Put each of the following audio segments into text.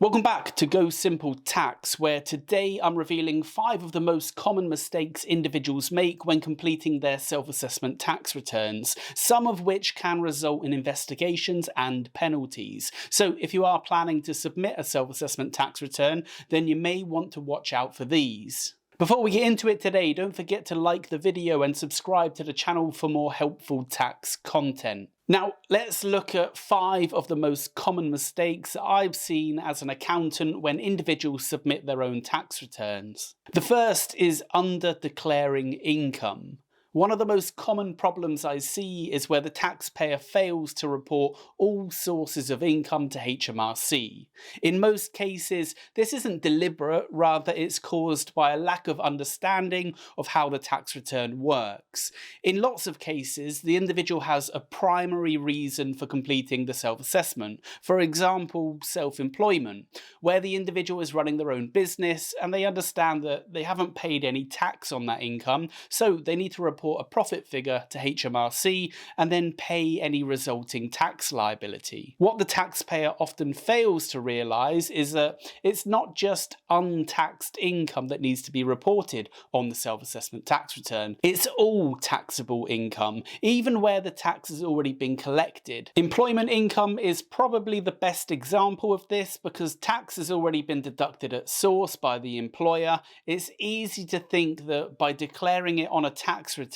Welcome back to Go Simple Tax, where today I'm revealing 5 of the most common mistakes individuals make when completing their self-assessment tax returns, some of which can result in investigations and penalties. So if you are planning to submit a self-assessment tax return, then you may want to watch out for these. Before we get into it today, don't forget to like the video and subscribe to the channel for more helpful tax content. Now, let's look at 5 of the most common mistakes that I've seen as an accountant when individuals submit their own tax returns. The first is under-declaring income. One of the most common problems I see is where the taxpayer fails to report all sources of income to HMRC. In most cases, this isn't deliberate, rather it's caused by a lack of understanding of how the tax return works. In lots of cases, the individual has a primary reason for completing the self-assessment. For example, self-employment, where the individual is running their own business and they understand that they haven't paid any tax on that income, so they need to report a profit figure to HMRC and then pay any resulting tax liability. What the taxpayer often fails to realise is that it's not just untaxed income that needs to be reported on the self-assessment tax return. It's all taxable income, even where the tax has already been collected. Employment income is probably the best example of this because tax has already been deducted at source by the employer. It's easy to think that by declaring it on a tax return,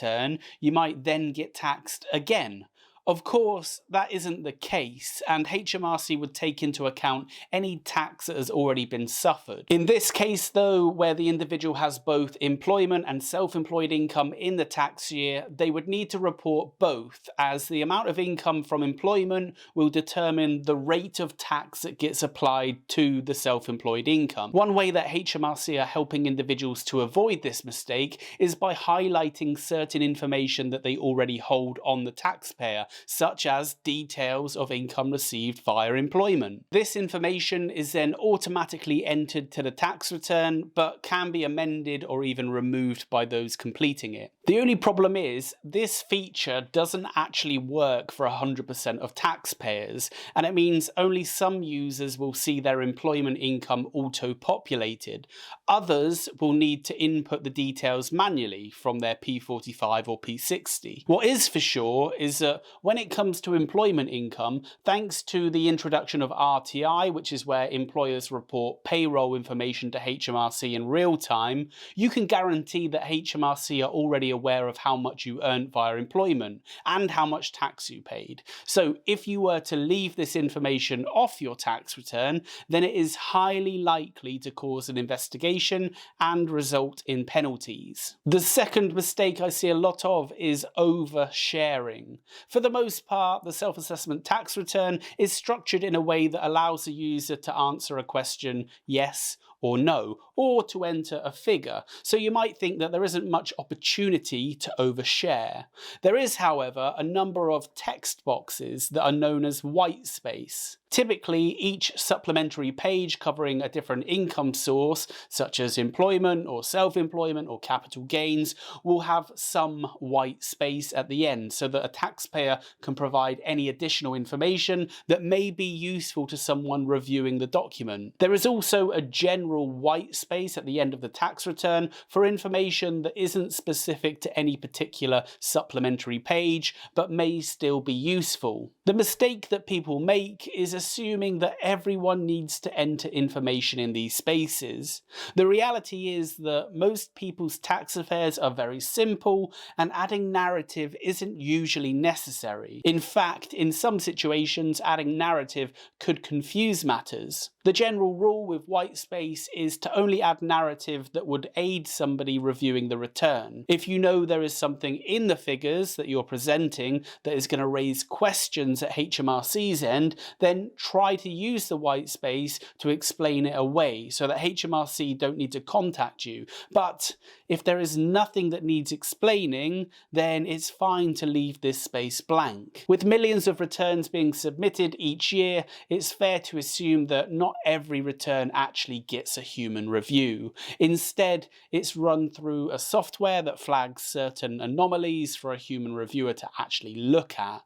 you might then get taxed again. Of course, that isn't the case, and HMRC would take into account any tax that has already been suffered. In this case, though, where the individual has both employment and self-employed income in the tax year, they would need to report both, as the amount of income from employment will determine the rate of tax that gets applied to the self-employed income. One way that HMRC are helping individuals to avoid this mistake is by highlighting certain information that they already hold on the taxpayer, such as details of income received via employment. This information is then automatically entered to the tax return, but can be amended or even removed by those completing it. The only problem is, this feature doesn't actually work for 100% of taxpayers, and it means only some users will see their employment income auto-populated. Others will need to input the details manually from their P45 or P60. What is for sure is that when it comes to employment income, thanks to the introduction of RTI, which is where employers report payroll information to HMRC in real time, you can guarantee that HMRC are already aware of how much you earned via employment and how much tax you paid. So if you were to leave this information off your tax return, then it is highly likely to cause an investigation and result in penalties. The second mistake I see a lot of is oversharing. For the most part, the self-assessment tax return is structured in a way that allows the user to answer a question yes or no, or to enter a figure. So you might think that there isn't much opportunity to overshare. There is, however, a number of text boxes that are known as white space. Typically, each supplementary page covering a different income source, such as employment or self-employment or capital gains, will have some white space at the end so that a taxpayer can provide any additional information that may be useful to someone reviewing the document. There is also a general white space at the end of the tax return for information that isn't specific to any particular supplementary page, but may still be useful. The mistake that people make is assuming that everyone needs to enter information in these spaces. The reality is that most people's tax affairs are very simple, and adding narrative isn't usually necessary. In fact, in some situations, adding narrative could confuse matters. The general rule with white space is to only add narrative that would aid somebody reviewing the return. If you know there is something in the figures that you're presenting that is going to raise questions at HMRC's end, then try to use the white space to explain it away so that HMRC don't need to contact you. But if there is nothing that needs explaining, then it's fine to leave this space blank. With millions of returns being submitted each year, it's fair to assume that not every return actually gets a human review. Instead, it's run through a software that flags certain anomalies for a human reviewer to actually look at.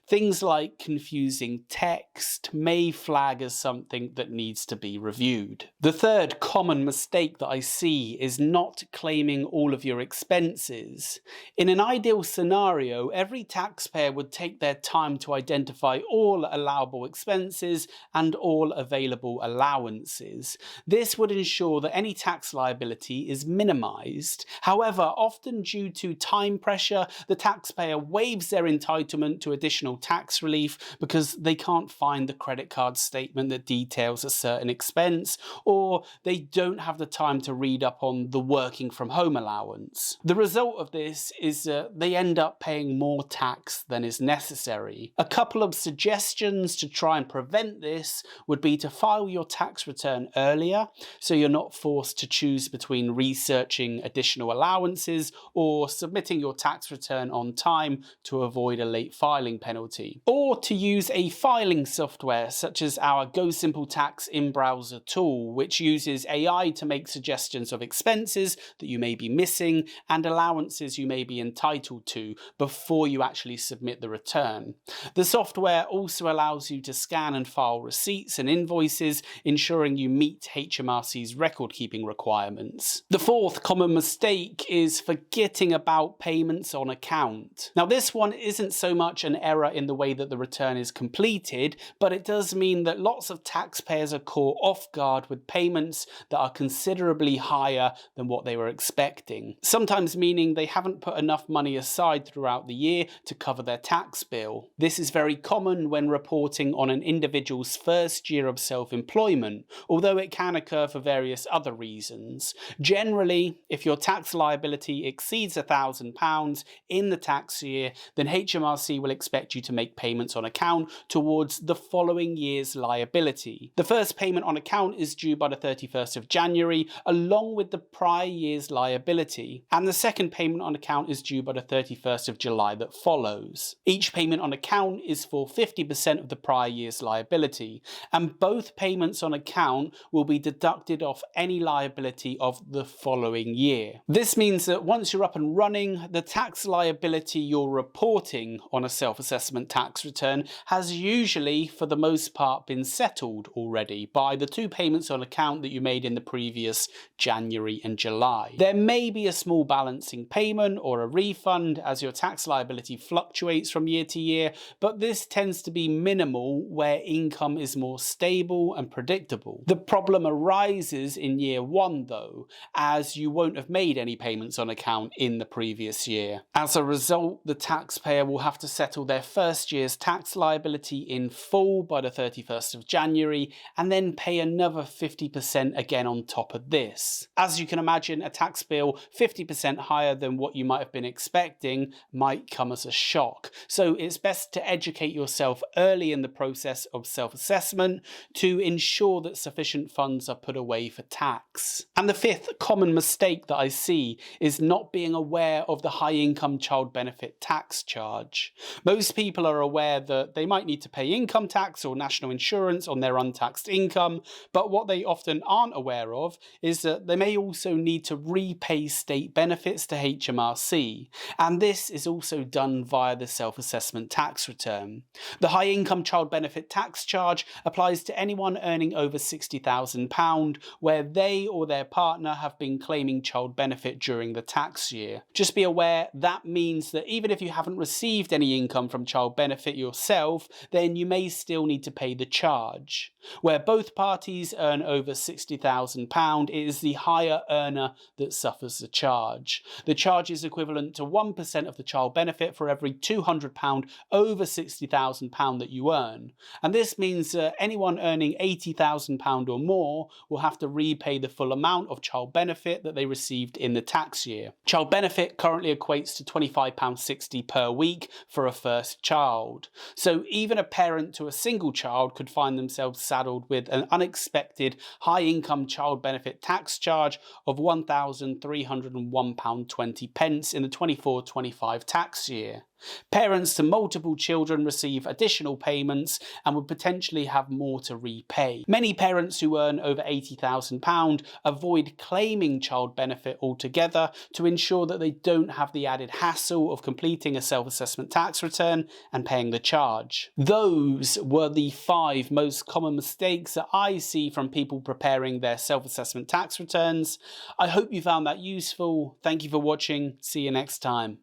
Things like confusing text may flag as something that needs to be reviewed. The third common mistake that I see is not claiming all of your expenses. In an ideal scenario, every taxpayer would take their time to identify all allowable expenses and all available allowances. This would ensure that any tax liability is minimized. However, often due to time pressure, the taxpayer waives their entitlement to additional tax relief because they can't find the credit card statement that details a certain expense, or they don't have the time to read up on the working from home allowance. The result of this is that they end up paying more tax than is necessary. A couple of suggestions to try and prevent this would be to file your tax return earlier, so you're not forced to choose between researching additional allowances or submitting your tax return on time to avoid a late filing penalty. Or to use a filing software such as our Go Simple Tax in-browser tool, which uses AI to make suggestions of expenses that you may be missing and allowances you may be entitled to before you actually submit the return. The software also allows you to scan and file receipts and invoices, ensuring you meet HMRC's record-keeping requirements. The fourth common mistake is forgetting about payments on account. Now, this one isn't so much an error in the way that the return is completed, but it does mean that lots of taxpayers are caught off guard with payments that are considerably higher than what they were expecting, sometimes meaning they haven't put enough money aside throughout the year to cover their tax bill. This is very common when reporting on an individual's first year of self-employment, although it can occur for various other reasons. Generally, if your tax liability exceeds £1,000 in the tax year, then HMRC will expect you to make payments on account towards the following year's liability. The first payment on account is due by the 31st of January, along with the prior year's liability, and the second payment on account is due by the 31st of July that follows. Each payment on account is for 50% of the prior year's liability, and both payments on account will be deducted off any liability of the following year. This means that once you're up and running, the tax liability you're reporting on a self-assessment tax return has usually, for the most part, been settled already by the two payments on account that you made in the previous January and July. There may be a small balancing payment or a refund as your tax liability fluctuates from year to year, but this tends to be minimal where income is more stable and predictable. The problem arises in year one though, as you won't have made any payments on account in the previous year. As a result, the taxpayer will have to settle their first year's tax liability in full by the 31st of January and then pay another 50% again on top of this. As you can imagine, a tax bill 50% higher than what you might have been expecting might come as a shock. So it's best to educate yourself early in the process of self-assessment to ensure that sufficient funds are put away for tax. And the fifth common mistake that I see is not being aware of the high income child benefit tax charge. Most people are aware that they might need to pay income tax or national insurance on their untaxed income, but what they often aren't aware of is that they may also need to repay state benefits to HMRC, and this is also done via the self-assessment tax return. The high income child benefit tax charge applies to anyone earning over £60,000 where they or their partner have been claiming child benefit during the tax year. Just be aware that means that even if you haven't received any income from child benefit yourself, then you may still need to pay the charge. Where both parties earn over £60,000, it is the higher earner that suffers the charge. The charge is equivalent to 1% of the child benefit for every £200 over £60,000 that you earn. And this means that anyone earning £80,000 or more will have to repay the full amount of child benefit that they received in the tax year. Child benefit currently equates to £25.60 per week for a first child. So even a parent to a single child could find themselves saddled with an unexpected high income child benefit tax charge of £1,301.20 in the 24-25 tax year. Parents to multiple children receive additional payments and would potentially have more to repay. Many parents who earn over £80,000 avoid claiming child benefit altogether to ensure that they don't have the added hassle of completing a self-assessment tax return and paying the charge. Those were the 5 most common mistakes that I see from people preparing their self-assessment tax returns. I hope you found that useful. Thank you for watching. See you next time.